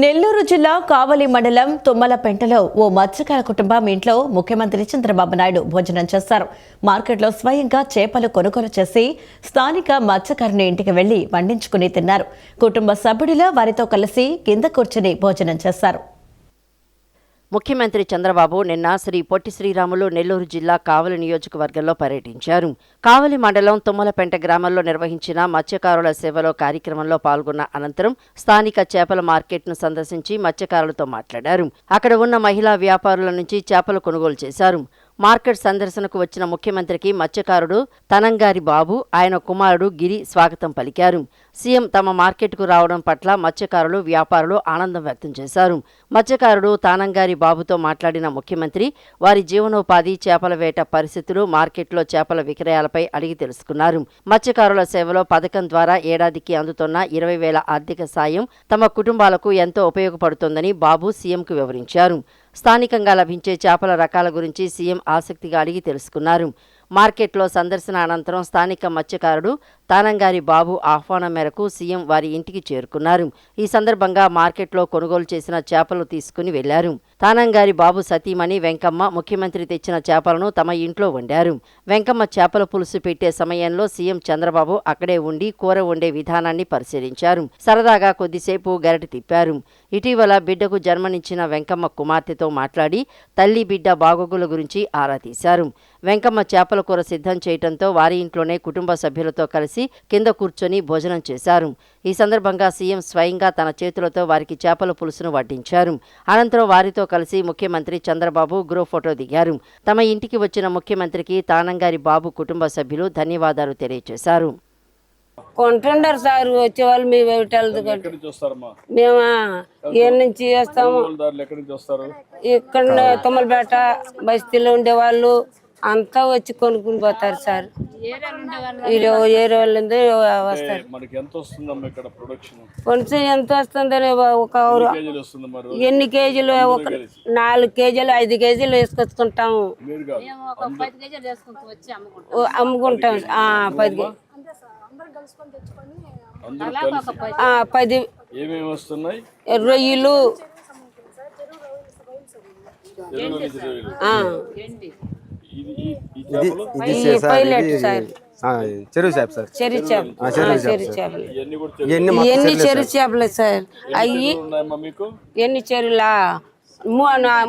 నెల్లూరు జిల్లా కావలి మండలం తుమ్మలపెంటలో ఓ మత్స్యకార కుటుంబం ఇంట్లో ముఖ్యమంత్రి చంద్రబాబు నాయుడు భోజనం చేశారు. మార్కెట్లో స్వయంగా చేపలు కొనుగోలు చేసి స్థానిక మత్స్యకారుని ఇంటికి వెళ్లి వండించుకుని తిన్నారు. కుటుంబ సభ్యుడిలో వారితో కలిసి కింద కూర్చుని భోజనం చేశారు. ముఖ్యమంత్రి చంద్రబాబు నిన్న శ్రీ పొట్టి శ్రీరాములు నెల్లూరు జిల్లా కావలి నియోజకవర్గంలో పర్యటించారు. కావలి మండలం తుమ్మలపెంట గ్రామంలో నిర్వహించిన మత్స్యకారుల సేవలో కార్యక్రమంలో పాల్గొన్న అనంతరం స్థానిక చేపల మార్కెట్ను సందర్శించి మత్స్యకారులతో మాట్లాడారు. అక్కడ ఉన్న మహిళా వ్యాపారుల నుంచి చేపలు కొనుగోలు చేశారు. మార్కెట్ సందర్శనకు వచ్చిన ముఖ్యమంత్రికి మత్స్యకారుడు తనంగారి బాబు, ఆయన కుమారుడు గిరి స్వాగతం పలికారు. సీఎం తమ మార్కెట్కు రావడం పట్ల మత్స్యకారులు, వ్యాపారులు ఆనందం వ్యక్తం చేశారు. మత్స్యకారుడు తానంగారి బాబుతో మాట్లాడిన ముఖ్యమంత్రి వారి జీవనోపాధి, చేపల వేట పరిస్థితులు, మార్కెట్లో చేపల విక్రయాలపై అడిగి తెలుసుకున్నారు. మత్స్యకారుల సేవలో పథకం ద్వారా ఏడాదికి అందుతున్న 20,000 ఆర్థిక సాయం తమ కుటుంబాలకు ఎంతో ఉపయోగపడుతోందని బాబు సీఎంకు వివరించారు. స్థానికంగా లభించే చేపల రకాల గురించి సీఎం ఆసక్తిగా అడిగి తెలుసుకున్నారు. మార్కెట్లో సందర్శన అనంతరం స్థానిక మత్స్యకారుడు తానంగారి బాబు ఆహ్వానం మేరకు సీఎం వారి ఇంటికి చేరుకున్నారు. ఈ సందర్భంగా మార్కెట్లో కొనుగోలు చేసిన చేపలు తీసుకుని వెళ్లారు. తానంగారి బాబు సతీమణి వెంకమ్మ ముఖ్యమంత్రి తెచ్చిన చేపలను తమ ఇంట్లో వండారు. వెంకమ్మ చేపల పులుసు పెట్టే సమయంలో సీఎం చంద్రబాబు అక్కడే ఉండి కూర వండే విధానాన్ని పరిశీలించారు. సరదాగా కొద్దిసేపు గరిటె తిప్పారు. ఇటీవల బిడ్డకు జన్మనిచ్చిన వెంకమ్మ కుమార్తెతో మాట్లాడి తల్లి బిడ్డ బాగోగుల గురించి ఆరా తీశారు. వెంకమ్మ చేపల కూర సిద్ధం చేయడంతో వారి ఇంట్లోనే కుటుంబ సభ్యులతో కలిసి కింద కూర్చొని భోజనం చేశారు. ఈ సందర్భంగా సీఎం స్వయంగా తన చేతులతో వారికి చేపల పులుసును వడ్డించారు. అనంతరం వారితో కలిసి ముఖ్యమంత్రి చంద్రబాబు గ్రూప్ ఫోటో దిగారు. తమ ఇంటికి వచ్చిన ముఖ్యమంత్రికి తానంగారి బాబు కుటుంబ సభ్యులు ధన్యవాదాలు తెలియజేశారు. కొంటుండరు సార్ వచ్చేవాళ్ళు మేము మేము ఏ నుంచి చేస్తాము. ఇక్కడ తుమ్మలపేట బస్తీలో ఉండేవాళ్ళు అంతా వచ్చి కొనుక్కుని పోతారు సార్. ఏరే వాళ్ళు వస్తారు. కొంచెం ఎంత వస్తుందని ఒక ఎన్ని కేజీలు, ఒక 4 కేజీలు 5 కేజీలు వేసుకొచ్చుకుంటాము, అమ్ముకుంటాం. 10 రొయ్యలు, చెరువు చేప సార్. ఎన్ని చెరువు చేపలు సార్? అయ్యి ఎన్ని చెరువులా?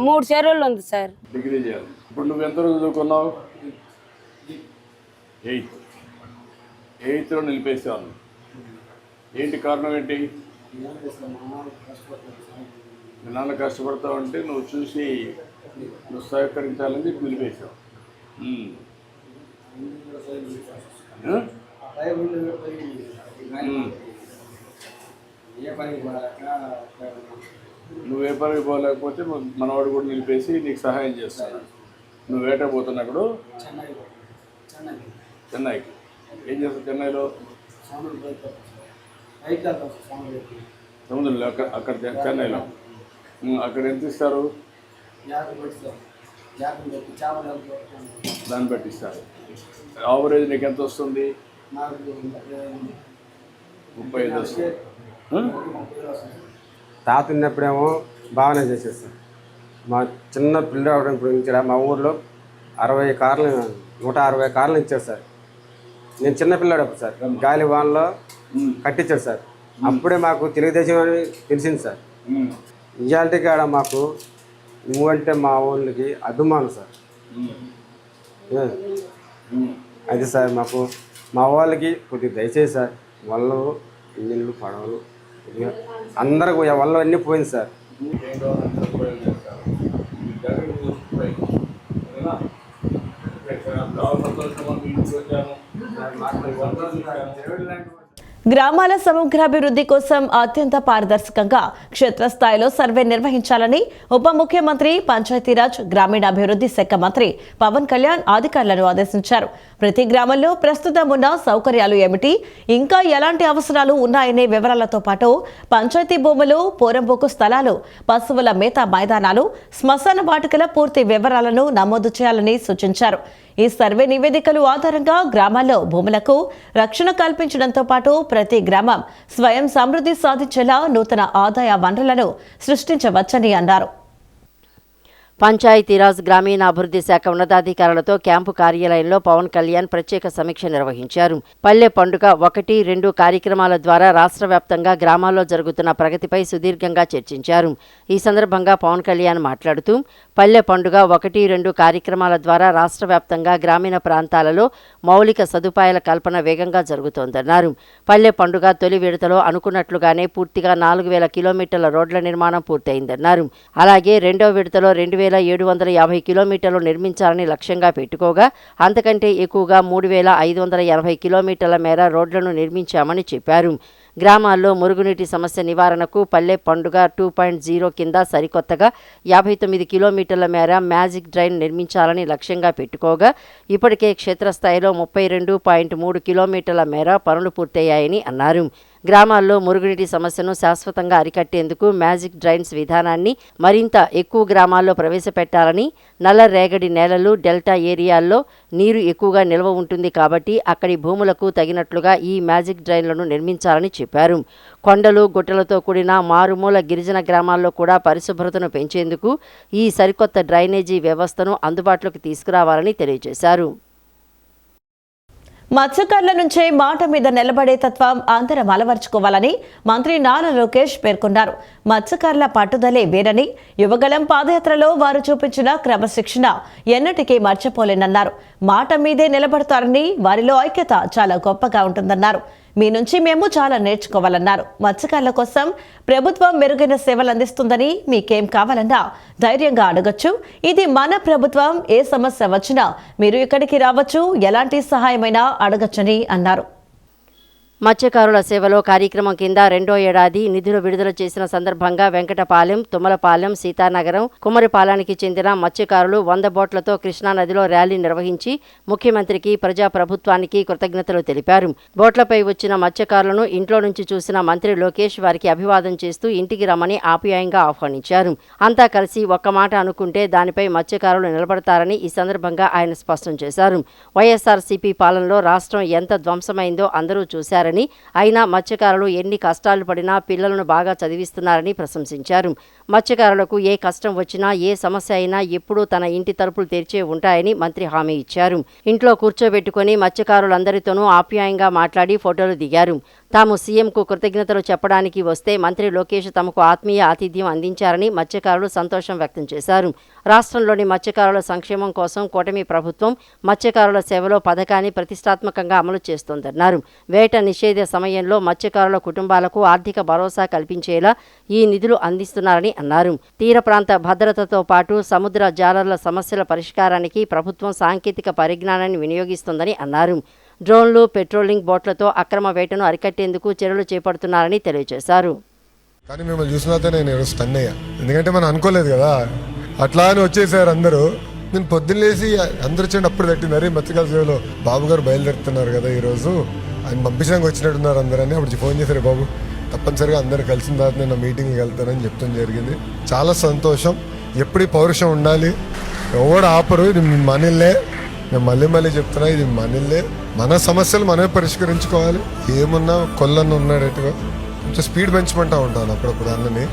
3 చెరువులు ఉంది సార్. ఇప్పుడు నువ్వు ఎంత చదువుకున్నావు? 8th నిలిపేసాను. ఏంటి కారణం? ఏంటి? మీ నాన్న కష్టపడతావు అంటే నువ్వు చూసి నువ్వు సహకరించాలని చెప్పి నిలిపేసావు. నువ్వు ఏ పనికి పోలేకపోతే మనవాడు కూడా నిలిపేసి నీకు సహాయం చేస్తాడు. నువ్వు వేట పోతున్నప్పుడు చెన్నైకి ఏం చేస్తావు? చెన్నైలో సముద్రంలో అక్కడ చెన్నైలో అక్కడ ఎంత ఇస్తారు? దాన్ని బట్టి ఇస్తారు. యావరేజ్ నీకు ఎంత వస్తుంది? 35 వస్తుంది. తాత ఉన్నప్పుడేమో బాగానే చేసేస్తాం. మా చిన్న పిల్లలు ఇప్పుడు ఇక్కడ మా ఊర్లో 160 కార్లు ఇచ్చారు సార్. నేను చిన్న పిల్లాడు సార్. గాలి వాన్లో కట్టించాడు సార్. అప్పుడే మాకు తెలుగుదేశం అని తెలిసింది సార్. ఇవాళ కాడ మాకు నువ్వంటే మా ఊళ్ళకి అభిమానం సార్. అది సార్ మాకు మా వాళ్ళకి కొద్దిగా దయచేసి సార్. వాళ్ళు ఇంజన్లు, పడవలు అందరికి వాళ్ళు అన్నీ పోయింది సార్. గ్రామాల సమగ్రాభివృద్ధి కోసం అత్యంత పారదర్శకంగా క్షేత్రస్థాయిలో సర్వే నిర్వహించాలని ఉప ముఖ్యమంత్రి, పంచాయతీరాజ్, గ్రామీణాభివృద్ధి శాఖ మంత్రి పవన్ కళ్యాణ్ అధికారులను ఆదేశించారు. ప్రతి గ్రామంలో ప్రస్తుతం ఉన్న సౌకర్యాలు ఏమిటి, ఇంకా ఎలాంటి అవసరాలు ఉన్నాయనే వివరాలతో పాటు పంచాయతీ భూములు, పోరంబోకు స్థలాలు, పశువుల మేత మైదానాలు, శ్మశాన వాటికల పూర్తి వివరాలను నమోదు చేయాలని సూచించారు. ఈ సర్వే నివేదికలు ఆధారంగా గ్రామాల్లో భూములకు రక్షణ కల్పించడంతో పాటు ప్రతి గ్రామం స్వయం సమృద్ధి సాధించేలా నూతన ఆదాయ వనరులను సృష్టించవచ్చని అన్నారు. పంచాయతీరాజ్ గ్రామీణాభివృద్ధి శాఖ ఉన్నతాధికారులతో క్యాంపు కార్యాలయంలో పవన్ కళ్యాణ్ ప్రత్యేక సమీక్ష నిర్వహించారు. పల్లె పండుగ 1-2 కార్యక్రమాల ద్వారా రాష్ట్ర వ్యాప్తంగా గ్రామాల్లో జరుగుతున్న ప్రగతిపై సుదీర్ఘంగా చర్చించారు. ఈ సందర్భంగా పవన్ కళ్యాణ్ మాట్లాడుతూ పల్లె పండుగ 1-2 కార్యక్రమాల ద్వారా రాష్ట్ర వ్యాప్తంగా గ్రామీణ ప్రాంతాలలో మౌలిక సదుపాయాల కల్పన వేగంగా జరుగుతోందన్నారు. పల్లె పండుగ తొలి విడతలో అనుకున్నట్లుగానే పూర్తిగా 4000 కిలోమీటర్ల రోడ్ల నిర్మాణం పూర్తయిందన్నారు. అలాగే రెండో విడతలో 2750 కిలోమీటర్లు నిర్మించాలని లక్ష్యంగా పెట్టుకోగా అంతకంటే ఎక్కువగా 3580 కిలోమీటర్ల మేర రోడ్లను నిర్మించామని చెప్పారు. గ్రామాల్లో మురుగునీటి సమస్య నివారణకు పల్లె పండుగ 2.0 కింద సరికొత్తగా 59 కిలోమీటర్ల మేర మ్యాజిక్ డ్రైన్ నిర్మించాలని లక్ష్యంగా పెట్టుకోగా ఇప్పటికే క్షేత్రస్థాయిలో 32.3 కిలోమీటర్ల మేర పనులు పూర్తయ్యాయని అన్నారు. గ్రామాల్లో మురుగునీటి సమస్యను శాశ్వతంగా అరికట్టేందుకు మ్యాజిక్ డ్రైన్స్ విధానాన్ని మరింత ఎక్కువ గ్రామాల్లో ప్రవేశపెట్టాలని, నల్లరేగడి నేలలు, డెల్టా ఏరియాల్లో నీరు ఎక్కువగా నిల్వ ఉంటుంది కాబట్టి అక్కడి భూములకు తగినట్లుగా ఈ మ్యాజిక్ డ్రైన్లను నిర్మించాలని చెప్పారు. కొండలు, గుట్టలతో కూడిన మారుమూల గిరిజన గ్రామాల్లో కూడా పరిశుభ్రతను పెంచేందుకు ఈ సరికొత్త డ్రైనేజీ వ్యవస్థను అందుబాటులోకి తీసుకురావాలని తెలియజేశారు. మత్స్యకారుల నుంచే మాట మీద నిలబడే తత్వం అందరం అలవర్చుకోవాలని మంత్రి నారా లోకేష్ పేర్కొన్నారు. మత్స్యకారుల పట్టుదలే వేరని, యువగళం పాదయాత్రలో వారు చూపించిన క్రమశిక్షణ ఎన్నటికీ మర్చిపోలేనన్నారు. మాట మీదే నిలబడతారని, వారిలో ఐక్యత చాలా గొప్పగా ఉంటుందన్నారు. మీ నుంచి మేము చాలా నేర్చుకోవాలన్నారు. మత్స్యకారుల కోసం ప్రభుత్వం మెరుగైన సేవలు అందిస్తుందని, మీకేం కావాలన్నా ధైర్యంగా అడగచ్చు. ఇది మన ప్రభుత్వం. ఏ సమస్య వచ్చినా మీరు ఇక్కడికి రావచ్చు, ఎలాంటి సహాయమైనా అడగచ్చని అన్నారు. మత్స్యకారుల సేవలో కార్యక్రమం కింద రెండో ఏడాది నిధులు విడుదల చేసిన సందర్భంగా వెంకటపాలెం, తుమ్మలపాలెం, సీతానగరం, కుమ్మరిపాలెంకి చెందిన మత్స్యకారులు 100 బోట్లతో కృష్ణానదిలో ర్యాలీ నిర్వహించి ముఖ్యమంత్రికి, ప్రజాప్రభుత్వానికి కృతజ్ఞతలు తెలిపారు. బోట్లపై వచ్చిన మత్స్యకారులను ఇంట్లో నుంచి చూసిన మంత్రి లోకేష్ వారికి అభివాదం చేస్తూ ఇంటికి రమ్మని ఆప్యాయంగా ఆహ్వానించారు. అంతా కలిసి ఒక్క మాట అనుకుంటే దానిపై మత్స్యకారులు నిలబడతారని ఈ సందర్భంగా ఆయన స్పష్టం చేశారు. వైఎస్ఆర్సీపీ పాలనలో రాష్ట్రం ఎంత ధ్వంసమైందో అందరూ చూశారని, అయినా మత్స్యకారులు ఎన్ని కష్టాలు పడినా పిల్లలను బాగా చదివిస్తున్నారని ప్రశంసించారు. మత్స్యకారులకు ఏ కష్టం వచ్చినా, ఏ సమస్య అయినా ఎప్పుడూ తన ఇంటి తలుపులు తెరిచే ఉంటాయని మంత్రి హామీ ఇచ్చారు. ఇంట్లో కూర్చోబెట్టుకుని మత్స్యకారులందరితోనూ ఆప్యాయంగా మాట్లాడి ఫోటోలు దిగారు. తాము సీఎంకు కృతజ్ఞతలు చెప్పడానికి వస్తే మంత్రి లోకేష్ తమకు ఆత్మీయ ఆతిథ్యం అందించారని మత్స్యకారులు సంతోషం వ్యక్తం చేశారు. రాష్ట్రంలోని మత్స్యకారుల సంక్షేమం కోసం కూటమి ప్రభుత్వం మత్స్యకారుల సేవలో పథకాన్ని ప్రతిష్టాత్మకంగా అమలు చేస్తోందన్నారు. వేట నిషేధ సమయంలో మత్స్యకారుల కుటుంబాలకు ఆర్థిక భరోసా కల్పించేలా ఈ నిధులు అందిస్తున్నారని అన్నారు. తీర ప్రాంత భద్రతతో పాటు సముద్ర జాలర్ల సమస్యల పరిష్కారానికి ప్రభుత్వం సాంకేతిక పరిజ్ఞానాన్ని వినియోగిస్తోందని అన్నారు. డ్రోన్లు, పెట్రోలింగ్ బోట్లతో అక్రమ వేటను అరికట్టేందుకు చర్యలు చేపడుతున్నారని తెలియజేశారు. కానీ మిమ్మల్ని చూసినాక నేను ఈరోజు స్టన్ అయ్యా. ఎందుకంటే మనం అనుకోలేదు కదా, అట్లా అని వచ్చేసారు అందరూ. నేను పొద్దున్నేసి అందరూ వచ్చేయండి అప్పుడు పెట్టింది, అరే మత్స్యకారుల సేవలో బాబు గారు బయలుదేరుతున్నారు కదా ఈరోజు, ఆయన పంపించడానికి వచ్చినట్టున్నారు అందరని. అప్పుడు ఫోన్ చేశారు, బాబు తప్పనిసరిగా అందరు కలిసిన తర్వాత నేను మీటింగ్కి వెళ్తానని చెప్తాను జరిగింది. చాలా సంతోషం. ఎప్పుడు పౌరుషం ఉండాలి, ఎవడు ఆపరు. ఇది మనీలే, నేను మళ్ళీ చెప్తున్నా, ఇది మనీలే. మన సమస్యలు మనమే పరిష్కరించుకోవాలి. ఏమున్నా కొల్లన్న ఉన్నాడట్టుగా కొంచెం స్పీడ్ పెంచమంటా ఉంటాను అప్పుడప్పుడు అన్నని.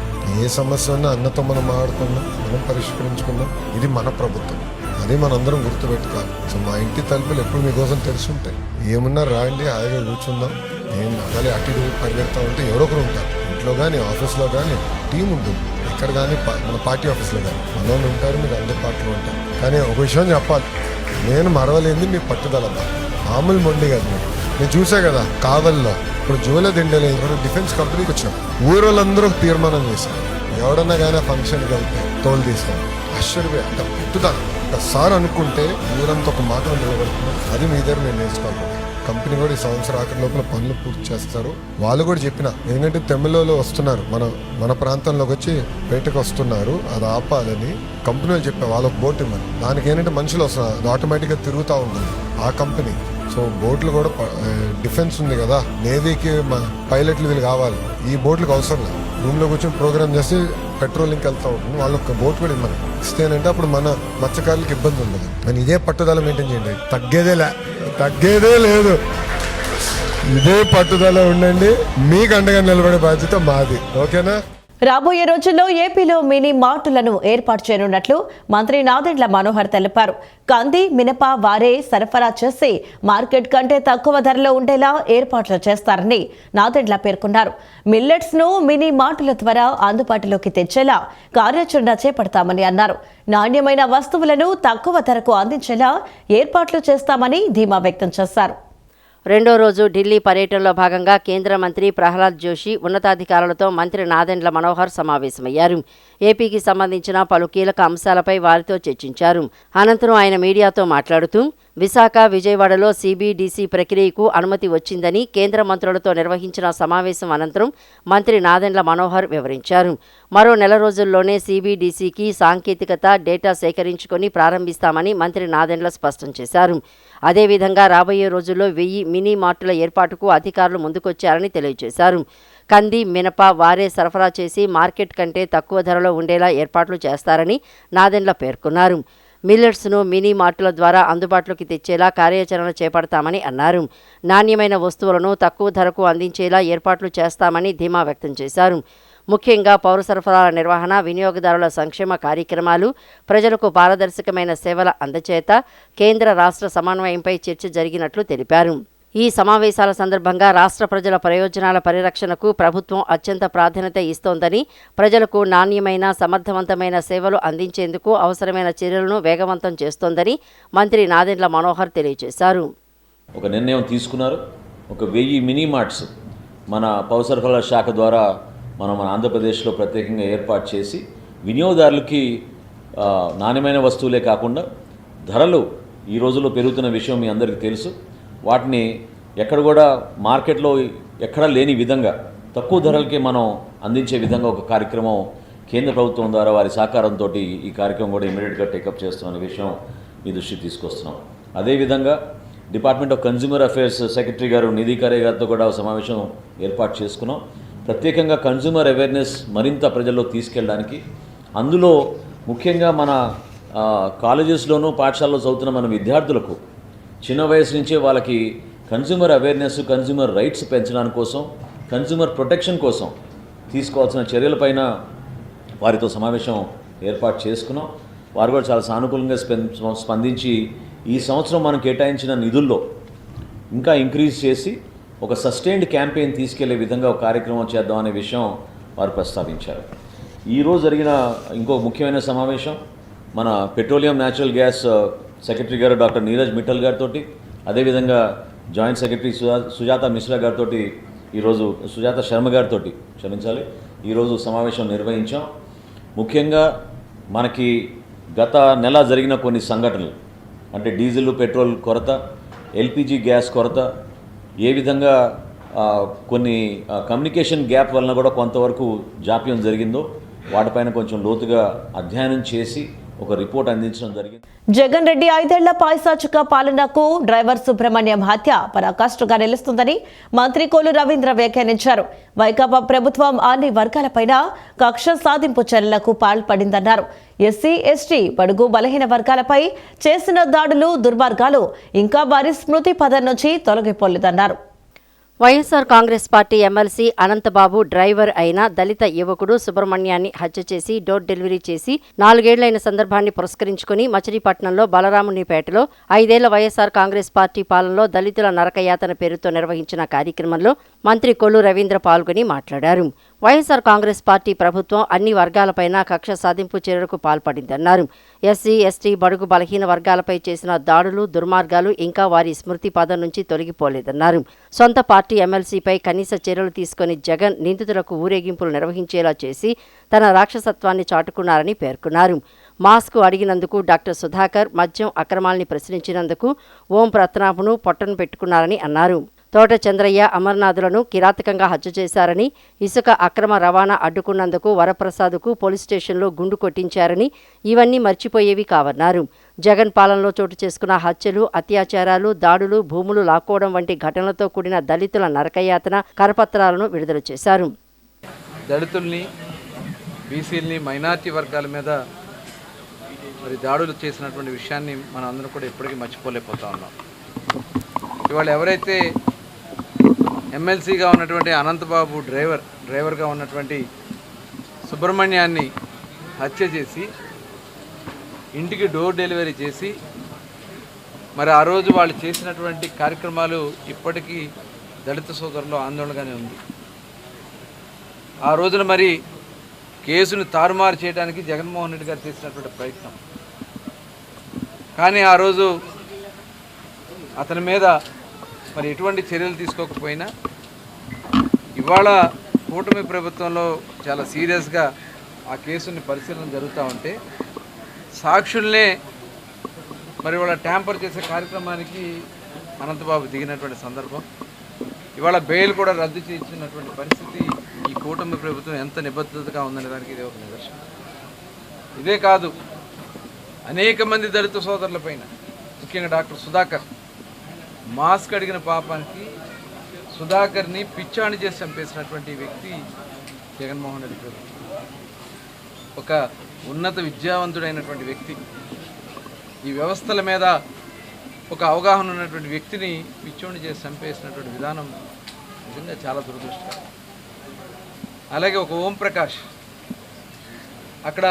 ఏ సమస్య ఉన్నా అన్నతో మనం మాట్లాడుకున్నాం, మనం పరిష్కరించుకున్నాం. ఇది మన ప్రభుత్వం, అది మనందరం గుర్తుపెట్టుకోవాలి. సో మా ఇంటి తలుపులు ఎప్పుడు మీకోసం తెరిచి ఉంటాయి. ఏమున్నా రాండి, హాయిగా కూర్చుందాం. నేను అలాగే అటు ఇటు పరిగెడతా ఉంటే ఎవరో ఒకరు ఉంటారు. ఇంట్లో కానీ ఆఫీస్లో కానీ టీం ఉంటుంది. ఇక్కడ కానీ మన పార్టీ ఆఫీస్లో కానీ మనోళ్ళు ఉంటారు, మీరు అందరి పార్టీలో ఉంటారు. కానీ ఒక విషయం చెప్పాలి, నేను మరవలేంది మీ పట్టుదల. మామూలు మొండి కాదు. నేను చూసా కదా కావల్లో ఇప్పుడు జూలై దిండలే డిఫెన్స్ కంపెనీకి వచ్చాం. ఊరోళ్ళందరూ తీర్మానం చేశారు, ఎవడన్నా కానీ ఫంక్షన్కి వెళ్తే తోలు తీస్తాం. ఆశ్చర్యపోయి అంత పట్టుదల ఒకసారి అనుకుంటే ఊరంతా ఒక మాట నిలబడుతున్నాం. అది మీ దగ్గర నేను నేర్చుకోవాలి. కంపెనీ కూడా ఈ సంవత్సరం ఆఖరి లోపల పనులు పూర్తి చేస్తారు. వాళ్ళు కూడా చెప్పిన, ఎందుకంటే తమిళలో వస్తున్నారు, మన ప్రాంతంలోకి వచ్చి బయటకు వస్తున్నారు, అది ఆపాలని కంపెనీలు చెప్పారు. వాళ్ళకి బోట్ ఇవ్వని, దానికి ఏంటంటే మనుషులు వస్తున్నారు, అది ఆటోమేటిక్గా తిరుగుతూ ఉంటుంది ఆ కంపెనీ. సో బోట్లు కూడా డిఫెన్స్ ఉంది కదా, నేవీకి పైలట్లు వీళ్ళు కావాలి. ఈ బోట్లకు అవసరం లేదు, రూమ్ లో కూర్చొని ప్రోగ్రామ్ చేసి పెట్రోలింగ్కి వెళ్తా ఉంటుంది. వాళ్ళు ఒక బోట్ కూడా ఇవ్వరు. ఇస్తేనంటే అప్పుడు మన మత్స్యకారులకు ఇబ్బంది ఉండదు. కానీ ఇదే పట్టుదల మెయింటైన్ చేయండి, తగ్గేదే లేదు. ఇదే పట్టుదల ఉండండి, మీకు అండగా నిలబడే బాధ్యత మాది. ఓకేనా? రాబోయే రోజుల్లో ఏపీలో మినీ మార్టులను ఏర్పాటు చేయనున్నట్లు మంత్రి నాదెండ్ల మనోహర్ తెలిపారు. కంది, మినప, వారే సరఫరా చేసి మార్కెట్ కంటే తక్కువ ధరలో ఉండేలా ఏర్పాట్లు చేస్తారని నాదెండ్ల పేర్కొన్నారు. మిల్లెట్స్ ను మినీ మార్టుల ద్వారా అందుబాటులోకి తెచ్చేలా కార్యాచరణ చేపడతామని అన్నారు. నాణ్యమైన వస్తువులను తక్కువ ధరకు అందించేలా ఏర్పాట్లు చేస్తామని ధీమా వ్యక్తం చేశారు. రెండో రోజు ఢిల్లీ పర్యటనలో భాగంగా కేంద్ర మంత్రి ప్రహ్లాద్ జోషి ఉన్నతాధికారులతో మంత్రి నాదెండ్ల మనోహర్ సమావేశమయ్యారు. ఏపీకి సంబంధించిన పలు కీలక అంశాలపై వారితో చర్చించారు. అనంతరం ఆయన మీడియాతో మాట్లాడుతూ విశాఖ, విజయవాడలో సిబిడిసి ప్రక్రియకు అనుమతి వచ్చిందని కేంద్ర మంత్రులతో నిర్వహించిన సమావేశం అనంతరం మంత్రి నాదెండ్ల మనోహర్ వివరించారు. మరో నెల రోజుల్లోనే సిబిడిసికి సాంకేతికత, డేటా సేకరించుకొని ప్రారంభిస్తామని మంత్రి నాదెండ్ల స్పష్టం చేశారు. అదేవిధంగా రాబోయే రోజుల్లో 1000 మినీ మార్టుల ఏర్పాటుకు అధికారులు ముందుకొచ్చారని తెలియజేశారు. కంది, మినప, వారే సరఫరా చేసి మార్కెట్ కంటే తక్కువ ధరలో ఉండేలా ఏర్పాట్లు చేస్తారని నాదెండ్ల పేర్కొన్నారు. మిల్లెట్స్ను మినీ మార్టుల ద్వారా అందుబాటులోకి తెచ్చేలా కార్యాచరణ చేపడతామని అన్నారు. నాణ్యమైన వస్తువులను తక్కువ ధరకు అందించేలా ఏర్పాట్లు చేస్తామని ధీమా వ్యక్తం చేశారు. ముఖ్యంగా పౌర సరఫరాల నిర్వహణ, వినియోగదారుల సంక్షేమ కార్యక్రమాలు, ప్రజలకు పారదర్శకమైన సేవల అందచేత కేంద్ర రాష్ట్ర సమన్వయంపై చర్చ జరిగినట్లు తెలిపారు. ఈ సమావేశాల సందర్భంగా రాష్ట్ర ప్రజల ప్రయోజనాల పరిరక్షణకు ప్రభుత్వం అత్యంత ప్రాధాన్యత ఇస్తోందని, ప్రజలకు నాణ్యమైన, సమర్థవంతమైన సేవలు అందించేందుకు అవసరమైన చర్యలను వేగవంతం చేస్తోందని మంత్రి నాదెండ్ల మనోహర్ తెలియజేశారు. ఒక నిర్ణయం తీసుకున్నారు. ఒక 1000 మినీ మార్ట్స్ మన పౌర సరఫరాల శాఖ ద్వారా మన ఆంధ్రప్రదేశ్లో ప్రత్యేకంగా ఏర్పాటు చేసి వినియోగదారులకి నాణ్యమైన వస్తువులే కాకుండా ధరలు ఈ రోజుల్లో పెరుగుతున్న విషయం మీ అందరికీ తెలుసు. వాటిని ఎక్కడ కూడా మార్కెట్లో ఎక్కడా లేని విధంగా తక్కువ ధరలకి మనం అందించే విధంగా ఒక కార్యక్రమం కేంద్ర ప్రభుత్వం ద్వారా వారి సహకారంతో ఈ కార్యక్రమం కూడా ఇమీడియట్గా టేకప్ చేస్తున్న విషయం మీ దృష్టికి తీసుకొస్తున్నాం. అదేవిధంగా department of consumer affairs secretary గారు నిధి కరే గారితో కూడా సమావేశం ఏర్పాటు చేసుకున్నాం. ప్రత్యేకంగా కన్జ్యూమర్ అవేర్నెస్ మరింత ప్రజల్లో తీసుకెళ్ళడానికి, అందులో ముఖ్యంగా మన కాలేజెస్లోనూ పాఠశాలలో చదువుతున్న మన విద్యార్థులకు చిన్న వయసు నుంచే వాళ్ళకి కన్జ్యూమర్ అవేర్నెస్, కన్జ్యూమర్ రైట్స్ పెంచడానికి కోసం, కన్జ్యూమర్ ప్రొటెక్షన్ కోసం తీసుకోవాల్సిన చర్యలపైన వారితో సమావేశం ఏర్పాటు చేసుకున్నాం. వారు కూడా చాలా సానుకూలంగా స్పందించి ఈ సంవత్సరం మనం కేటాయించిన నిధుల్లో ఇంకా ఇంక్రీజ్ చేసి ఒక సస్టైన్డ్ క్యాంపెయిన్ తీసుకెళ్లే విధంగా ఒక కార్యక్రమం చేద్దాం అనే విషయం వారు ప్రస్తావించారు. ఈరోజు జరిగిన ఇంకో ముఖ్యమైన సమావేశం మన పెట్రోలియం న్యాచురల్ గ్యాస్ సెక్రటరీ గారు డాక్టర్ నీరజ్ మిట్టల్ గారితో, అదేవిధంగా జాయింట్ సెక్రటరీ సుజాత మిశ్రా గారితో, ఈరోజు సుజాత శర్మ గారితో ఈరోజు సమావేశం నిర్వహించాం. ముఖ్యంగా మనకి గత నెల జరిగిన కొన్ని సంఘటనలు, అంటే డీజిల్, పెట్రోల్ కొరత, ఎల్పిజి గ్యాస్ కొరత, ఏ విధంగా కొన్ని కమ్యూనికేషన్ గ్యాప్ వలన కూడా కొంతవరకు జాప్యం జరిగిందో వాటిపైన కొంచెం లోతుగా అధ్యయనం చేసి ఒక రిపోర్ట్ అందించడం జరిగింది. జగన్ రెడ్డి 5 ఏళ్ల పైశాచిక పాలనకు డ్రైవర్ సుబ్రహ్మణ్యం హత్య పరాకాష్ఠగా నిలుస్తుందని మంత్రి కోలు రవీంద్ర వ్యాఖ్యానించారు. వైకాపా ప్రభుత్వం అన్ని వర్గాలపైన కక్ష సాధింపు చర్యలకు పాల్పడిందన్నారు. ఎస్సీ, ఎస్టీ, బడుగు బలహీన వర్గాలపై చేసిన దాడులు, దుర్మార్గాలు ఇంకా వారి స్మృతి పదం నుంచి తొలగిపోలేదన్నారు. వైఎస్ఆర్ కాంగ్రెస్ పార్టీ ఎమ్మెల్సీ అనంతబాబు డ్రైవర్ అయిన దళిత యువకుడు సుబ్రహ్మణ్యాన్ని హత్య చేసి డోర్ డెలివరీ చేసి 4 ఏళ్లైన సందర్భాన్ని పురస్కరించుకుని మచిలీపట్నంలో బలరామునిపేటలో 5 ఏళ్ల వైఎస్ఆర్ కాంగ్రెస్ పార్టీ పాలనలో దళితుల నరకయాతన పేరుతో నిర్వహించిన కార్యక్రమంలో మంత్రి కొల్లు రవీంద్ర పాల్గొని మాట్లాడారు. వైఎస్ఆర్ కాంగ్రెస్ పార్టీ ప్రభుత్వం అన్ని వర్గాలపైన కక్ష సాధింపు చర్యలకు పాల్పడిందన్నారు. ఎస్సీ, ఎస్టీ, బడుగు బలహీన వర్గాలపై చేసిన దాడులు, దుర్మార్గాలు ఇంకా వారి స్మృతి పదం నుంచి తొలగిపోలేదన్నారు. సొంత పార్టీ ఎమ్మెల్సీపై కనీస చర్యలు తీసుకుని జగన్ నిందితులకు ఊరేగింపులు నిర్వహించేలా చేసి తన రాక్షసత్వాన్ని చాటుకున్నారని పేర్కొన్నారు. మాస్క్ అడిగినందుకు డాక్టర్ సుధాకర్, మద్యం అక్రమాల్ని ప్రశ్నించినందుకు ఓం ప్రతాప్ను పొట్టను పెట్టుకున్నారని అన్నారు. తోట చంద్రయ్య, అమర్నాథులను కిరాతకంగా హత్య చేశారని, ఇసుక అక్రమ రవాణా అడ్డుకున్నందుకు వరప్రసాద్కు పోలీస్ స్టేషన్లో గుండు కొట్టించారని, ఇవన్నీ మర్చిపోయేవి కావన్నారు. జగన్ పాలనలో చోటు చేసుకున్న హత్యలు, అత్యాచారాలు, దాడులు, భూములు లాక్కోవడం వంటి ఘటనలతో కూడిన దళితుల నరకయాతన కరపత్రాలను విడుదల చేశారు. దళితుల్ని, బీసీలని, మైనారిటీ వర్గాల మీద మరి దాడులు చేసినటువంటి విషయాన్ని మనం అందరం కూడా ఇప్పటికీ మర్చిపోలేకపోతా ఉన్నాం. ఇవాళ ఎవరైతే ఎమ్మెల్సీగా ఉన్నటువంటి అనంతబాబు డ్రైవర్గా ఉన్నటువంటి సుబ్రహ్మణ్యాన్ని హత్య చేసి ఇంటికి డోర్ డెలివరీ చేసి మరి ఆ రోజు వాళ్ళు చేసినటువంటి కార్యక్రమాలు ఇప్పటికీ దళిత సోదరులు ఆందోళనగానే ఉంది. ఆ రోజున మరి కేసును తారుమారు చేయడానికి జగన్మోహన్ రెడ్డి గారు చేసినటువంటి ప్రయత్నం, కానీ ఆ రోజు అతని మీద మరి ఎటువంటి చర్యలు తీసుకోకపోయినా ఇవాళ కూటమి ప్రభుత్వంలో చాలా సీరియస్గా ఆ కేసుని పరిశీలన జరుగుతూ ఉంటే సాక్షుల్నే మరి ఇవాళ ట్యాంపర్ చేసే కార్యక్రమానికి అనంతబాబు దిగినటువంటి సందర్భం, ఇవాళ బెయిల్ కూడా రద్దు చేయించినటువంటి పరిస్థితి ఈ కూటమి ప్రభుత్వం ఎంత నిబద్ధతగా ఉందనే దానికి ఇది ఒక నిదర్శనం. ఇదే కాదు, అనేక మంది దళిత సోదరులపైన, ముఖ్యంగా డాక్టర్ సుధాకర్ మాస్క్ అడిగిన పాపానికి సుధాకర్ని పిచ్చాణి చేసి చంపేసినటువంటి వ్యక్తి జగన్మోహన్ రెడ్డి ప్రభుత్వం. ఒక ఉన్నత విద్యావంతుడైనటువంటి వ్యక్తి, ఈ వ్యవస్థల మీద ఒక అవగాహన ఉన్నటువంటి వ్యక్తిని పిచ్చోని చేసి చంపేసినటువంటి విధానం నిజంగా చాలా దురదృష్టకరం. అలాగే ఒక ఓంప్రకాష్ అక్కడ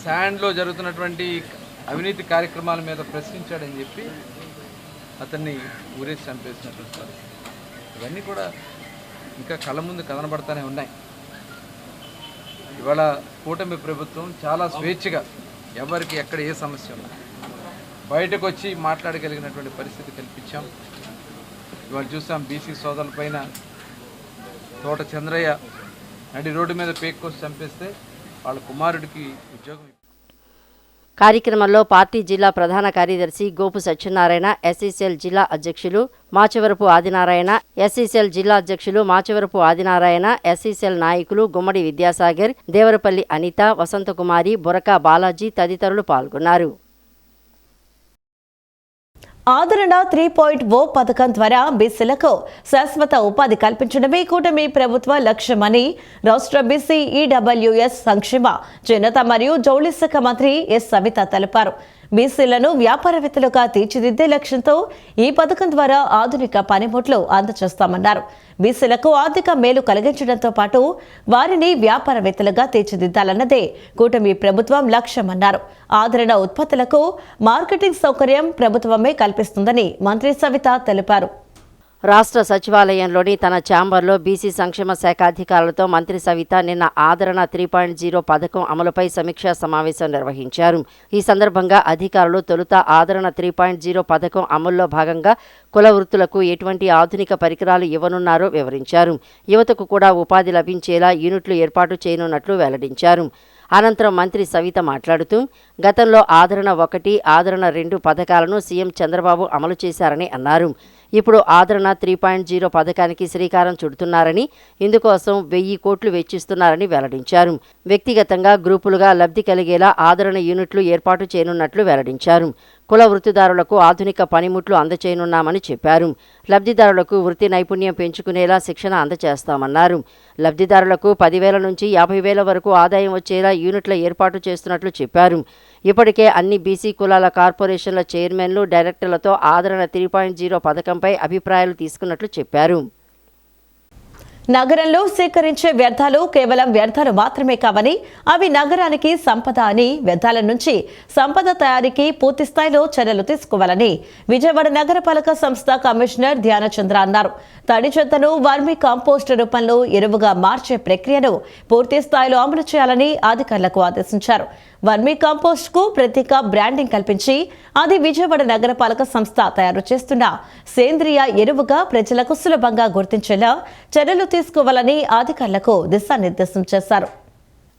శాండ్లో జరుగుతున్నటువంటి అవినీతి కార్యక్రమాల మీద ప్రశ్నించాడని చెప్పి అతన్ని ఊరేసి చంపేసినటువంటి పరిస్థితి. ఇవన్నీ కూడా ఇంకా కళ్ళ ముందు కదనబడతానే ఉన్నాయి. ఇవాళ కూటమి ప్రభుత్వం చాలా స్వేచ్ఛగా ఎవరికి ఎక్కడ ఏ సమస్య ఉన్నా బయటకు వచ్చి మాట్లాడగలిగినటువంటి పరిస్థితి కల్పించాం. ఇవాళ చూసాం బీసీ సోదరుల పైన తోట చంద్రయ్య నడి రోడ్డు మీద పేక్కోసి చంపేస్తే వాళ్ళ కుమారుడికి ఉద్యోగం. కార్యక్రమంలో పార్టీ జిల్లా ప్రధాన కార్యదర్శి గోపు సత్యనారాయణ, ఎస్ఈసీఎల్ జిల్లా అధ్యక్షులు మాచవరపు ఆదినారాయణ, ఎస్ఈసీఎల్ జిల్లా అధ్యక్షులు మాచవరపు ఆదినారాయణ, ఎస్ఈసీఎల్ నాయకులు గుమ్మడి విద్యాసాగర్, దేవరపల్లి అనిత, వసంతకుమారి, బొరక బాలాజీ తదితరులు పాల్గొన్నారు. ఆదరణ 3.0 పథకం ద్వారా బీసీలకు శాశ్వత ఉపాధి కల్పించడమే కూటమి ప్రభుత్వ లక్ష్యమని రాష్ట్ర బీసీ ఈడబ్ల్యూఎస్ సంక్షేమ, చేనేత మరియు జౌళి శాఖ మంత్రి ఎస్ సవిత తెలిపారు. బీసీలను వ్యాపారవేత్తలుగా తీర్చిదిద్దే లక్ష్యంతో ఈ పథకం ద్వారా ఆధునిక పనిముట్లు అందజేస్తామన్నారు. బీసీలకు ఆర్థిక మేలు కలిగించడంతో పాటు వారిని వ్యాపారవేత్తలుగా తీర్చిదిద్దాలన్నదే కూటమి ప్రభుత్వం లక్ష్యమన్నారు. ఆదరణ ఉత్పత్తులకు మార్కెటింగ్ సౌకర్యం ప్రభుత్వమే కల్పిస్తుందని మంత్రి సవిత తెలిపారు. రాష్ట్ర సచివాలయంలోని తన ఛాంబర్లో బీసీ సంక్షేమ శాఖ అధికారులతో మంత్రి సవిత నిన్న ఆదరణ 3.0 పథకం అమలుపై సమీక్షా సమావేశం నిర్వహించారు. ఈ సందర్భంగా అధికారులు తొలుత ఆదరణ 3.0 పథకం అమల్లో భాగంగా కుల వృత్తులకు ఎటువంటి ఆధునిక పరికరాలు ఇవ్వనున్నారో వివరించారు. యువతకు కూడా ఉపాధి లభించేలా యూనిట్లు ఏర్పాటు చేయనున్నట్లు వెల్లడించారు. అనంతరం మంత్రి సవిత మాట్లాడుతూ గతంలో ఆదరణ 1, ఆదరణ 2 పథకాలను సీఎం చంద్రబాబు అమలు చేశారని అన్నారు. ఇప్పుడు ఆదరణ 3.0 పథకానికి శ్రీకారం చుడుతున్నారని, ఇందుకోసం 1000 కోట్లు వెచ్చిస్తున్నారని వెల్లడించారు. వ్యక్తిగతంగా, గ్రూపులుగా లబ్ధి కలిగేలా ఆదరణ యూనిట్లు ఏర్పాటు చేయనున్నట్లు వెల్లడించారు. కుల వృత్తిదారులకు ఆధునిక పనిముట్లు అందచేయనున్నామని చెప్పారు. లబ్ధిదారులకు వృత్తి నైపుణ్యం పెంచుకునేలా శిక్షణ అందచేస్తామన్నారు. లబ్ధిదారులకు 10,000 నుంచి 50,000 వరకు ఆదాయం వచ్చేలా యూనిట్ల ఏర్పాటు చేస్తున్నట్లు చెప్పారు. ఇప్పటికే అన్ని బీసీ కులాల కార్పొరేషన్ల చైర్మన్లు, డైరెక్టర్లతో ఆదరణ 3.0 పథకంపై అభిప్రాయాలు తీసుకున్నట్లు చెప్పారు. నగరంలో సేకరించే వ్యర్థాలు కేవలం వ్యర్థాలు మాత్రమే కావని, అవి నగరానికి సంపద అని, వ్యర్థాల నుంచి సంపద తయారీకి పూర్తి స్థాయిలో చర్యలు తీసుకోవాలని విజయవాడ నగరపాలక సంస్థ కమిషనర్ ధ్యానచంద్ర అన్నారు. తడి చెత్తను వర్మీ కాంపోస్ట్ రూపంలో ఎరువుగా మార్చే ప్రక్రియను పూర్తి స్థాయిలో అమలు చేయాలని అధికారులకు ఆదేశించారు. వర్మీ కాంపోస్ట్ కు ప్రత్యేక బ్రాండింగ్ కల్పించి అది విజయవాడ నగరపాలక సంస్థ తయారు చేస్తున్న సేంద్రియ ఎరువుగా ప్రజలకు సులభంగా గుర్తించేలా చర్యలు తీసుకోవాలని అధికారులకు దిశానిర్దేశం చేశారు.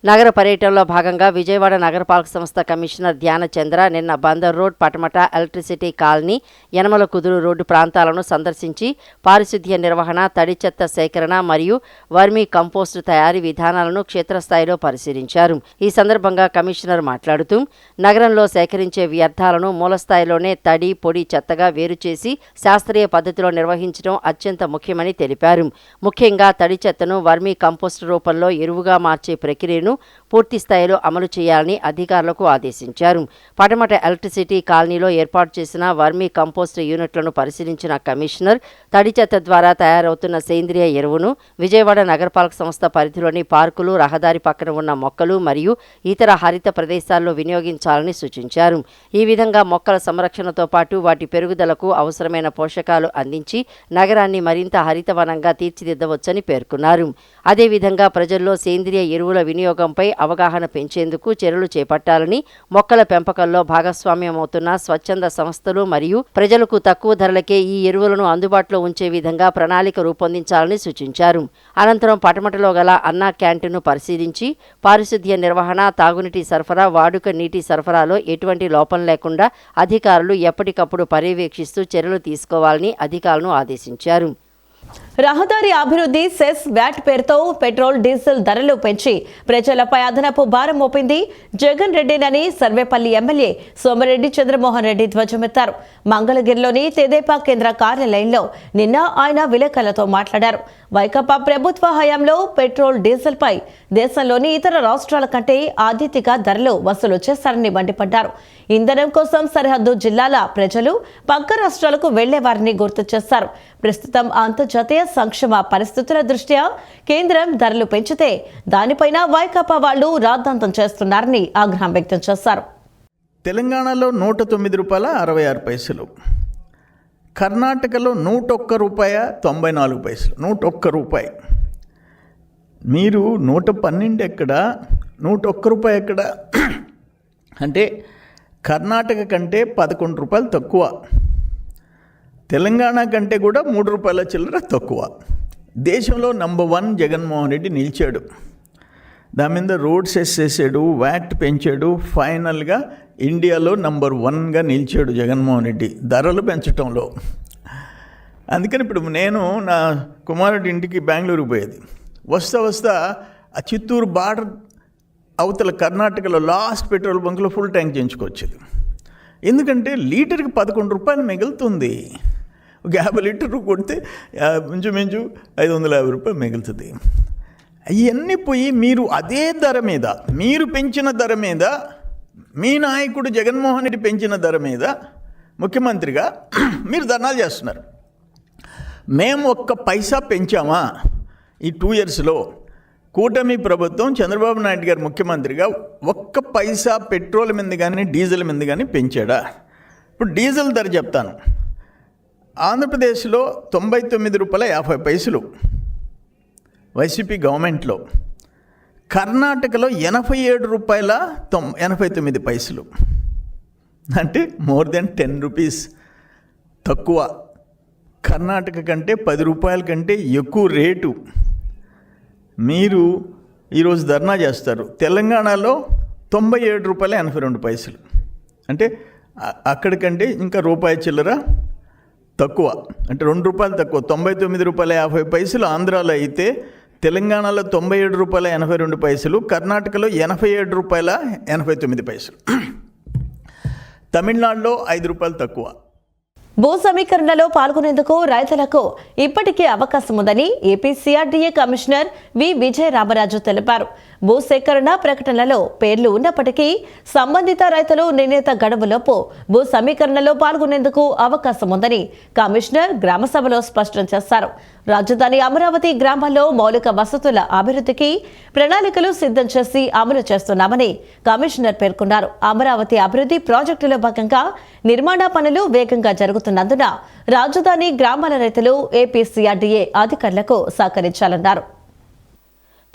నగర పర్యటనలో భాగంగా విజయవాడ నగరపాలక సంస్థ కమిషనర్ ధ్యానచంద్ర నిన్న Bandar road, Patamata, electricity colony, Yanamala కుదురు రోడ్డు ప్రాంతాలను సందర్శించి పారిశుద్ధ్య నిర్వహణ, తడి చెత్త సేకరణ మరియు వర్మీ కంపోస్ట్ తయారీ విధానాలను క్షేత్రస్థాయిలో పరిశీలించారు. ఈ సందర్భంగా కమిషనర్ మాట్లాడుతూ నగరంలో సేకరించే వ్యర్థాలను మూలస్థాయిలోనే తడి, పొడి చెత్తగా వేరు చేసి శాస్త్రీయ పద్ధతిలో నిర్వహించడం అత్యంత ముఖ్యమని తెలిపారు. ముఖ్యంగా తడి చెత్తను వర్మీ కంపోస్ట్ రూపంలో ఎరువుగా మార్చే ప్రక్రియను పూర్తి స్థాయిలో అమలు చేయాలని అధికారులకు ఆదేశించారు. పటమట ఎలక్ట్రిసిటీ కాలనీలో ఏర్పాటు చేసిన వర్మీ కంపోస్ట్ యూనిట్లను పరిశీలించిన కమిషనర్ తడి చెత్త ద్వారా తయారవుతున్న సేంద్రియ ఎరువును విజయవాడ నగరపాలక సంస్థ పరిధిలోని పార్కులు, రహదారి పక్కన ఉన్న మొక్కలు మరియు ఇతర హరిత ప్రదేశాల్లో వినియోగించాలని సూచించారు. ఈ విధంగా మొక్కల సంరక్షణతో పాటు వాటి పెరుగుదలకు అవసరమైన పోషకాలు అందించి నగరాన్ని మరింత హరితవనంగా తీర్చిదిద్దవచ్చని పేర్కొన్నారు. అదేవిధంగా ప్రజల్లో సేంద్రియ ఎరువుల వినియోగంపై అవగాహన పెంచేందుకు చర్యలు చేపట్టాలని, మొక్కల పెంపకంలో భాగస్వామ్యమవుతున్న స్వచ్ఛంద సంస్థలు మరియు ప్రజలకు తక్కువ ధరలకే ఈ ఎరువులను అందుబాటులో ఉంచే విధంగా ప్రణాళిక రూపొందించాలని సూచించారు. అనంతరం పటమటలో గల అన్నా క్యాంటీన్ను పరిశీలించి పారిశుద్ధ్య నిర్వహణ, తాగునీటి సరఫరా, వాడుక నీటి సరఫరాలో ఎటువంటి లోపం లేకుండా అధికారులు ఎప్పటికప్పుడు పర్యవేక్షిస్తూ చర్యలు తీసుకోవాలని అధికారులను ఆదేశించారు. రహదారి అభివృద్ధి సెస్ వ్యాట్ పేరుతో పెట్రోల్, డీజిల్ ధరలు పెంచి ప్రజలపై అదనపు భారం మోపింది జగన్ రెడ్డినని సర్వేపల్లి ఎమ్మెల్యే సోమిరెడ్డి చంద్రమోహన్ రెడ్డి ధ్వజమెత్తారు. మంగళగిరిలోని తెదేపా కేంద్ర కార్యాలయంలో నిన్న ఆయన విలేకరులతో మాట్లాడారు. వైకాపా ప్రభుత్వ హయాంలో పెట్రోల్, డీజిల్ పై దేశంలోని ఇతర రాష్ట్రాల కంటే ఆద్యతగా ధరలు వసూలు చేశారని మండిపడ్డారు. ఇంధనం కోసం సరిహద్దు జిల్లాల ప్రజలు పక్క రాష్ట్రాలకు వెళ్లేవారని గుర్తు చేశారు. ప్రస్తుతం అంతర్జాతీయ సంక్షేమ పరిస్థితుల దృష్ట్యా కేంద్రం ధరలు పెంచితే దానిపైన వైకాపా వాళ్లు రాద్ధాంతం చేస్తున్నారని ఆగ్రహం వ్యక్తం చేశారు. తెలంగాణలో 109 రూపాయల 66 పైసలు, కర్ణాటకలో 101 రూపాయ 94 పైసలు, 101 రూపాయి. మీరు 112 ఎక్కడ, 101 రూపాయి ఎక్కడ అంటే కర్ణాటక కంటే 11 రూపాయలు తక్కువ, తెలంగాణ కంటే కూడా 3 రూపాయల చిల్లర తక్కువ. దేశంలో నంబర్ 1 జగన్మోహన్ రెడ్డి నిలిచాడు. దాని మీద రోడ్స్ వేసేసాడు, వ్యాట్ పెంచాడు. ఫైనల్గా ఇండియాలో నంబర్ 1గా నిలిచాడు జగన్మోహన్ రెడ్డి ధరలు పెంచడంలో. అందుకని ఇప్పుడు నేను నా కుమారుడి ఇంటికి బెంగళూరుకు పోయేది, వస్తా ఆ చిత్తూరు బార్డర్ అవతల కర్ణాటకలో లాస్ట్ పెట్రోల్ బంక్లో ఫుల్ ట్యాంక్ చేయించుకొచ్చేది. ఎందుకంటే లీటర్కి 11 రూపాయలు మిగులుతుంది. ఒక 50 లీటర్లు కొడితే మించుమించు 550 రూపాయలు మిగులుతుంది. అవన్నీ పోయి మీరు అదే ధర మీద, మీరు పెంచిన ధర మీద, మీ నాయకుడు జగన్మోహన్ రెడ్డి పెంచిన ధర మీద ముఖ్యమంత్రిగా మీరు ధర్నాలు చేస్తున్నారు. మేము 1 పైసా పెంచామా ఈ 2 ఇయర్స్లో? కూటమి ప్రభుత్వం చంద్రబాబు నాయుడు గారు ముఖ్యమంత్రిగా 1 పైసా పెట్రోల్ మీద కానీ డీజిల్ మీద కానీ పెంచాడా? ఇప్పుడు డీజిల్ ధర చెప్తాను. ఆంధ్రప్రదేశ్లో 99 రూపాయల 50 పైసలు వైసీపీ గవర్నమెంట్లో, కర్ణాటకలో 87 రూపాయల 89 పైసలు, అంటే మోర్ దెన్ 10 రూపీస్ తక్కువ. కర్ణాటక కంటే 10 రూపాయల కంటే ఎక్కువ రేటు. మీరు ఈరోజు ధర్నా చేస్తారు. తెలంగాణలో 97 రూపాయల 82 పైసలు, అంటే అక్కడికంటే ఇంకా రూపాయి చిల్లర తక్కువ, అంటే 2 రూపాయలు తక్కువ. 99 రూపాయల 50 పైసలు ఆంధ్రాలో అయితే తెలంగాణలో 97 రూపాయల 82 పైసలు, కర్ణాటకలో 87 రూపాయల 89 పైసలు, తమిళనాడులో 5 రూపాయలు తక్కువ. భూ సమీకరణలో పాల్గొనేందుకు రైతులకు ఇప్పటికే అవకాశం ఉందని AP CRDA commissioner V Vijayaramaraju తెలిపారు. భూసేకరణ ప్రకటనలో పేర్లు ఉన్నప్పటికీ సంబంధిత రైతులు నిర్ణీత గడువులోపు భూ సమీకరణలో పాల్గొనేందుకు అవకాశం ఉందని కమిషనర్ గ్రామసభలో స్పష్టం చేశారు. రాజధాని అమరావతి గ్రామాల్లో మౌలిక వసతుల అభివృద్ధికి ప్రణాళికలు సిద్ధం చేసి అమలు చేస్తున్నామని కమిషనర్ పేర్కొన్నారు. అమరావతి అభివృద్ధి ప్రాజెక్టులో భాగంగా నిర్మాణ పనులు వేగంగా జరుగుతున్నందున రాజధాని గ్రామాల రైతులు ఏపీ సిఆర్డీఏ అధికారులకు సహకరించాలన్నారు.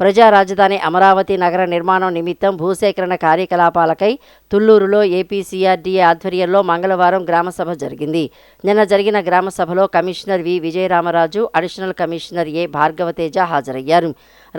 ప్రజా రాజధాని అమరావతి నగర నిర్మాణం నిమిత్తం భూసేకరణ కార్యకలాపాలకై తుళ్లూరులో ఏపీ సిఆర్డీఏ ఆధ్వర్యంలో మంగళవారం గ్రామసభ జరిగింది. నిన్న జరిగిన గ్రామసభలో commissioner V Vijayaramaraju, additional commissioner A Bhargavateja హాజరయ్యారు.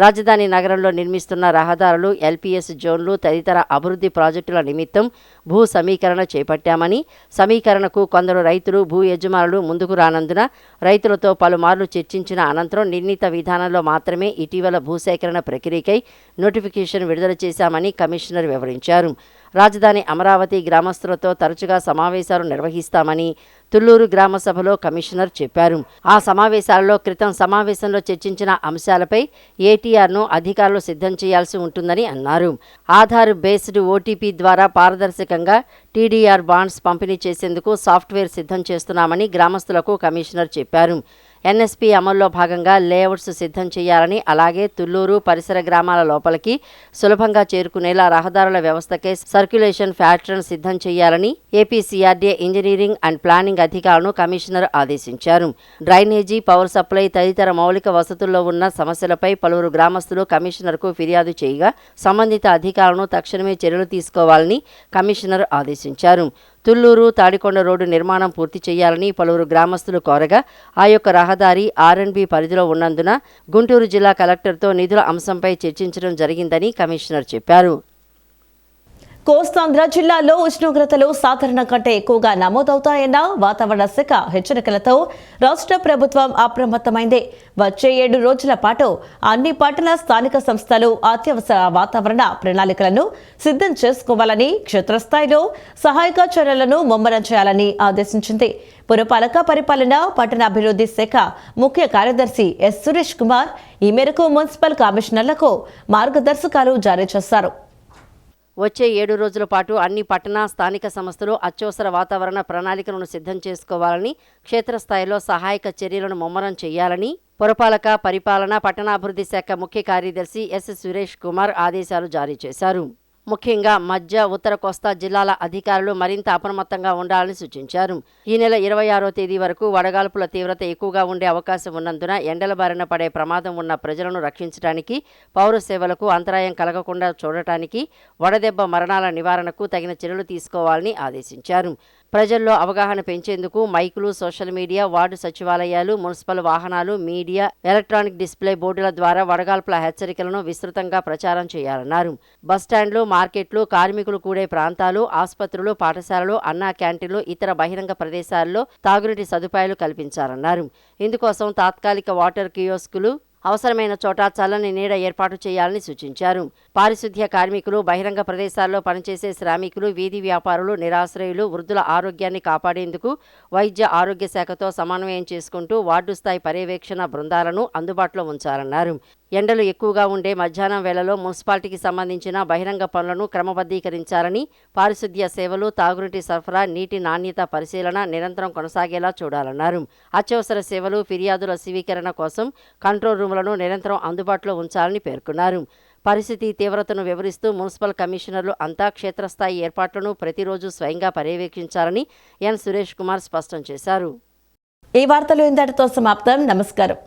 రాజధాని నగరంలో నిర్మిస్తున్న రహదారులు, ఎల్పీఎస్ జోన్లు తదితర అభివృద్ధి ప్రాజెక్టుల నిమిత్తం భూ సమీకరణ చేపట్టామని, సమీకరణకు కొందరు రైతులు, భూ యజమానులు ముందుకు రానందున రైతులతో పలుమార్లు చర్చించిన అనంతరం నిర్ణీత విధానంలో మాత్రమే ఇటీవల భూసేకరణ ప్రక్రియకై నోటిఫికేషన్ విడుదల చేశామని కమిషనర్ వివరించారు. రాజధాని అమరావతి గ్రామస్తులతో తరచుగా సమావేశాలు నిర్వహిస్తామని తుళ్లూరు గ్రామ సభలో కమిషనర్ చెప్పారు. ఆ సమావేశాలలో క్రితం సమావేశంలో చర్చించిన అంశాలపై ఏటీఆర్ను అధికారులు సిద్ధం చేయాల్సి ఉంటుందని అన్నారు. ఆధార్ బేస్డ్ ఓటీపీ ద్వారా పారదర్శకంగా టీడీఆర్ బాండ్స్ పంపిణీ చేసేందుకు సాఫ్ట్వేర్ సిద్ధం చేస్తున్నామని గ్రామస్తులకు కమిషనర్ చెప్పారు. ఎన్ఎస్పీ అమల్లో భాగంగా లేఅవుట్స్ సిద్ధం చేయాలని, అలాగే తుళ్లూరు పరిసర గ్రామాల లోపలికి సులభంగా చేరుకునేలా రహదారుల వ్యవస్థకే సర్క్యులేషన్ ప్యాటర్న్ సిద్ధం చేయాలని ఏపీసీఆర్డీఏ ఇంజనీరింగ్ అండ్ ప్లానింగ్ అధికారులను కమిషనర్ ఆదేశించారు. డ్రైనేజీ, పవర్ సప్లై తదితర మౌలిక వసతుల్లో ఉన్న సమస్యలపై పలువురు గ్రామస్తులు కమిషనర్కు ఫిర్యాదు చేయగా సంబంధిత అధికారులను తక్షణమే చర్యలు తీసుకోవాలని కమిషనర్ ఆదేశించారు. తుళ్లూరు తాడికొండ రోడ్డు నిర్మాణం పూర్తి చేయాలని పలువురు గ్రామస్తులు కోరగా ఆ యొక్క రహదారి ఆర్ఎండ్బి పరిధిలో ఉన్నందున గుంటూరు జిల్లా కలెక్టర్తో నిధుల అంశంపై చర్చించడం జరిగిందని కమిషనర్ చెప్పారు. కోస్తాంధ్ర జిల్లాలో ఉష్ణోగ్రతలు సాధారణ కంటే ఎక్కువగా నమోదవుతాయన్న వాతావరణ శాఖ హెచ్చరికలతో రాష్ట్ర ప్రభుత్వం అప్రమత్తమైంది. వచ్చే 7 రోజుల పాటు అన్ని పట్టణ స్థానిక సంస్థలు అత్యవసర వాతావరణ ప్రణాళికలను సిద్ధం చేసుకోవాలని, క్షేత్రస్థాయిలో సహాయక చర్యలను ముమ్మరం చేయాలని ఆదేశించింది. పురపాలక పరిపాలన, పట్టణాభివృద్ధి శాఖ ముఖ్య కార్యదర్శి ఎస్ సురేష్ కుమార్ ఈ మేరకు మున్సిపల్ కమిషనర్లకు మార్గదర్శకాలు జారీ చేశారు. వచ్చే 7 రోజుల పాటు అన్ని పట్టణ స్థానిక సంస్థలు అత్యవసర వాతావరణ ప్రణాళికలను సిద్ధం చేసుకోవాలని, క్షేత్రస్థాయిలో సహాయక చర్యలను ముమ్మరం చేయాలని పురపాలక పరిపాలన, పట్టణాభివృద్ధి శాఖ ముఖ్య కార్యదర్శి ఎస్ సురేష్ కుమార్ ఆదేశాలు జారీ చేశారు. ముఖ్యంగా మధ్య, ఉత్తర కోస్తా జిల్లాల అధికారులు మరింత అప్రమత్తంగా ఉండాలని సూచించారు. ఈ నెల 26వ తేదీ వరకు వడగాల్పుల తీవ్రత ఎక్కువగా ఉండే అవకాశం ఉన్నందున ఎండల బారిన పడే ప్రమాదం ఉన్న ప్రజలను రక్షించడానికి, పౌర సేవలకు అంతరాయం కలగకుండా చూడటానికి, వడదెబ్బ మరణాల నివారణకు తగిన చర్యలు తీసుకోవాలని ఆదేశించారు. ప్రజల్లో అవగాహన పెంచేందుకు మైకులు, సోషల్ మీడియా, వార్డు సచివాలయాలు, మున్సిపల్ వాహనాలు, మీడియా, ఎలక్ట్రానిక్ డిస్ప్లే బోర్డుల ద్వారా వడగాల్పుల హెచ్చరికలను విస్తృతంగా ప్రచారం చేయాలన్నారు. బస్టాండ్లు, మార్కెట్లు, కార్మికులు కూడే ప్రాంతాలు, ఆసుపత్రులు, పాఠశాలలు, అన్నా క్యాంటీన్లు, ఇతర బహిరంగ ప్రదేశాల్లో తాగునీటి సదుపాయాలు కల్పించాలన్నారు. ఇందుకోసం తాత్కాలిక వాటర్ కియోస్కులు, అవసరమైన చోట చల్లని నీడ ఏర్పాటు చేయాలని సూచించారు. పారిశుద్ధ్య కార్మికులు, బహిరంగ ప్రదేశాల్లో పనిచేసే శ్రామికులు, వీధి వ్యాపారులు, నిరాశ్రయులు, వృద్ధుల ఆరోగ్యాన్ని కాపాడేందుకు వైద్య ఆరోగ్య శాఖతో సమన్వయం చేసుకుంటూ వార్డు స్థాయి పర్యవేక్షణ బృందాలను అందుబాటులో ఉంచాలన్నారు. ఎండలు ఎక్కువగా ఉండే మధ్యాహ్నం వేళలో మున్సిపాలిటీకి సంబంధించిన బహిరంగ పనులను క్రమబద్ధీకరించాలని, పారిశుద్ధ్య సేవలు, తాగునీటి సరఫరా, నీటి నాణ్యత పరిశీలన నిరంతరం కొనసాగేలా చూడాలన్నారు. అత్యవసర సేవలు, ఫిర్యాదుల స్వీకరణ కోసం కంట్రోల్ రూములను నిరంతరం అందుబాటులో ఉంచాలని పేర్కొన్నారు. పరిస్థితి తీవ్రతను వివరిస్తూ మున్సిపల్ కమిషనర్లు అంతా క్షేత్రస్థాయి ఏర్పాట్లను ప్రతిరోజు స్వయంగా పర్యవేక్షించాలని ఎన్ సురేష్ కుమార్ స్పష్టం చేశారు. ఈ వార్తలు ఇంతటితో సమాప్తం. నమస్కారం.